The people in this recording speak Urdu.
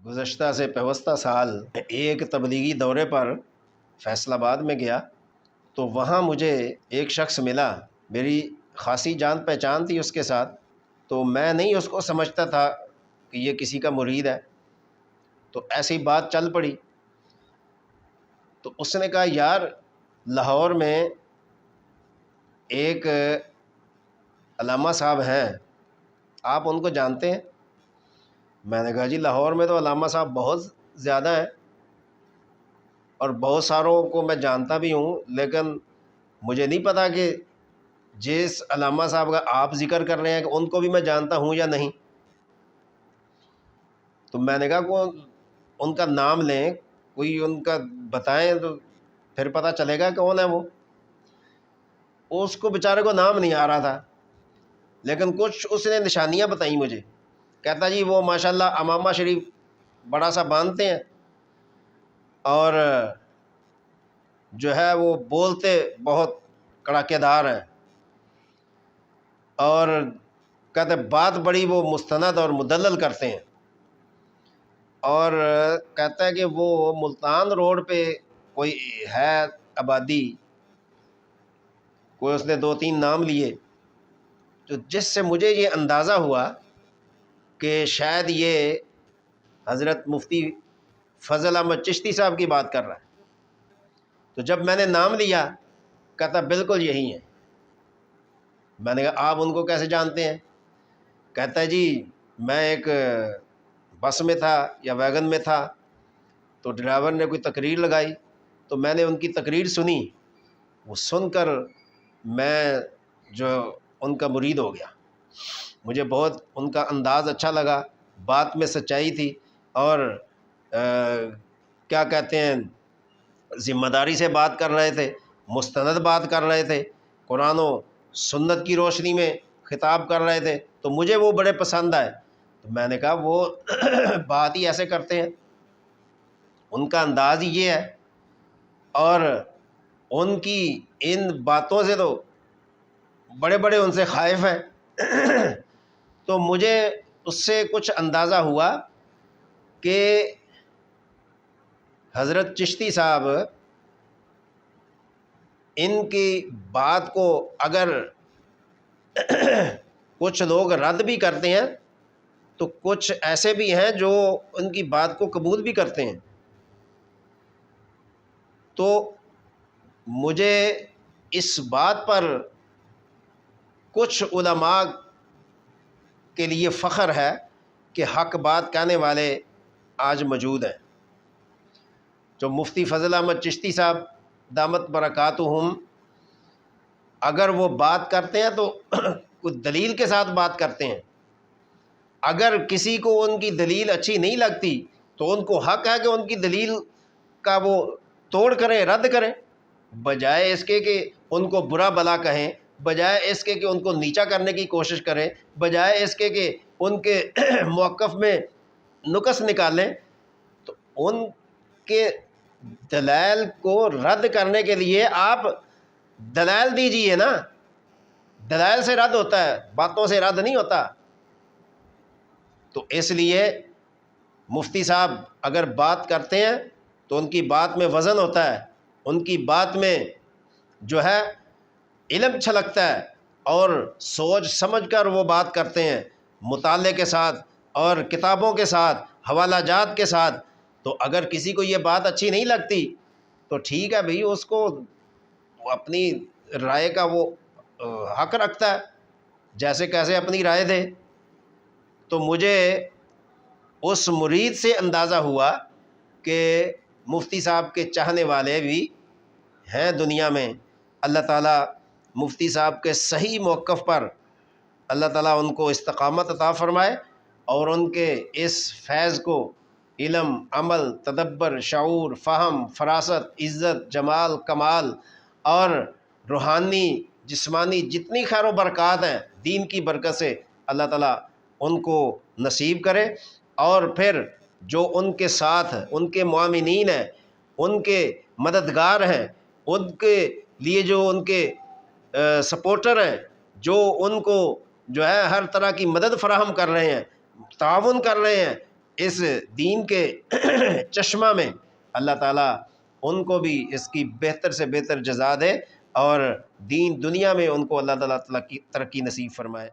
گزشتہ سے پیوستہ سال ایک تبلیغی دورے پر فیصل آباد میں گیا تو وہاں مجھے ایک شخص ملا، میری خاصی جان پہچان تھی اس کے ساتھ، تو میں نہیں اس کو سمجھتا تھا کہ یہ کسی کا مرید ہے، تو ایسی بات چل پڑی۔ تو اس نے کہا یار لاہور میں ایک علامہ صاحب ہیں، آپ ان کو جانتے ہیں؟ میں نے کہا جی لاہور میں تو علامہ صاحب بہت زیادہ ہیں اور بہت ساروں کو میں جانتا بھی ہوں، لیکن مجھے نہیں پتا کہ جس علامہ صاحب کا آپ ذکر کر رہے ہیں کہ ان کو بھی میں جانتا ہوں یا نہیں۔ تو میں نے کہا کوئی ان کا نام لیں، کوئی ان کا بتائیں تو پھر پتہ چلے گا کون ہے وہ۔ اس کو بیچارے کو نام نہیں آ رہا تھا، لیکن کچھ اس نے نشانیاں بتائیں مجھے۔ کہتا جی وہ ماشاءاللہ امامہ شریف بڑا سا باندھتے ہیں اور جو ہے وہ بولتے بہت کڑاکے دار ہیں، اور کہتے بات بڑی وہ مستند اور مدلل کرتے ہیں، اور کہتا ہے کہ وہ ملتان روڈ پہ کوئی ہے آبادی، کوئی اس نے 2-3 نام لیے، تو جس سے مجھے یہ اندازہ ہوا کہ شاید یہ حضرت مفتی فضل احمد چشتی صاحب کی بات کر رہا ہے۔ تو جب میں نے نام لیا کہتا بالکل یہی ہیں۔ میں نے کہا آپ ان کو کیسے جانتے ہیں؟ کہتا ہے جی میں ایک بس میں تھا یا ویگن میں تھا، تو ڈرائیور نے کوئی تقریر لگائی تو میں نے ان کی تقریر سنی، وہ سن کر میں جو ان کا مرید ہو گیا۔ مجھے بہت ان کا انداز اچھا لگا، بات میں سچائی تھی، اور کیا کہتے ہیں ذمہ داری سے بات کر رہے تھے، مستند بات کر رہے تھے، قرآن و سنت کی روشنی میں خطاب کر رہے تھے، تو مجھے وہ بڑے پسند آئے۔ تو میں نے کہا وہ بات ہی ایسے کرتے ہیں، ان کا انداز ہی یہ ہے، اور ان کی ان باتوں سے تو بڑے بڑے ان سے خائف ہیں۔ تو مجھے اس سے کچھ اندازہ ہوا کہ حضرت چشتی صاحب ان کی بات کو اگر کچھ لوگ رد بھی کرتے ہیں تو کچھ ایسے بھی ہیں جو ان کی بات کو قبول بھی کرتے ہیں۔ تو مجھے اس بات پر کچھ علماء کے لیے فخر ہے کہ حق بات کہنے والے آج موجود ہیں۔ جو مفتی فضل احمد چشتی صاحب دامت برکاتہم، اگر وہ بات کرتے ہیں تو کچھ دلیل کے ساتھ بات کرتے ہیں۔ اگر کسی کو ان کی دلیل اچھی نہیں لگتی تو ان کو حق ہے کہ ان کی دلیل کا وہ توڑ کریں، رد کریں، بجائے اس کے کہ ان کو برا بلا کہیں، بجائے اس کے کہ ان کو نیچا کرنے کی کوشش کریں، بجائے اس کے کہ ان کے موقف میں نقص نکالیں۔ تو ان کے دلائل کو رد کرنے کے لیے آپ دلائل دیجئے نا، دلائل سے رد ہوتا ہے، باتوں سے رد نہیں ہوتا۔ تو اس لیے مفتی صاحب اگر بات کرتے ہیں تو ان کی بات میں وزن ہوتا ہے، ان کی بات میں جو ہے علم چھلکتا ہے، اور سوچ سمجھ کر وہ بات کرتے ہیں، مطالعے کے ساتھ اور کتابوں کے ساتھ، حوالہ جات کے ساتھ۔ تو اگر کسی کو یہ بات اچھی نہیں لگتی تو ٹھیک ہے بھئی، اس کو وہ اپنی رائے کا وہ حق رکھتا ہے، جیسے کیسے اپنی رائے دے۔ تو مجھے اس مرید سے اندازہ ہوا کہ مفتی صاحب کے چاہنے والے بھی ہیں دنیا میں۔ اللہ تعالیٰ مفتی صاحب کے صحیح موقف پر اللہ تعالیٰ ان کو استقامت عطا فرمائے، اور ان کے اس فیض کو علم، عمل، تدبر، شعور، فہم، فراست، عزت، جمال، کمال اور روحانی جسمانی جتنی خیر و برکات ہیں دین کی برکت سے اللہ تعالیٰ ان کو نصیب کرے، اور پھر جو ان کے ساتھ ان کے معاونین ہیں، ان کے مددگار ہیں، ان کے لیے جو ان کے سپورٹر ہیں، جو ان کو جو ہے ہر طرح کی مدد فراہم کر رہے ہیں، تعاون کر رہے ہیں، اس دین کے چشمہ میں اللہ تعالیٰ ان کو بھی اس کی بہتر سے بہتر جزا دے، اور دین دنیا میں ان کو اللہ تعالیٰ کی ترقی نصیب فرمائے۔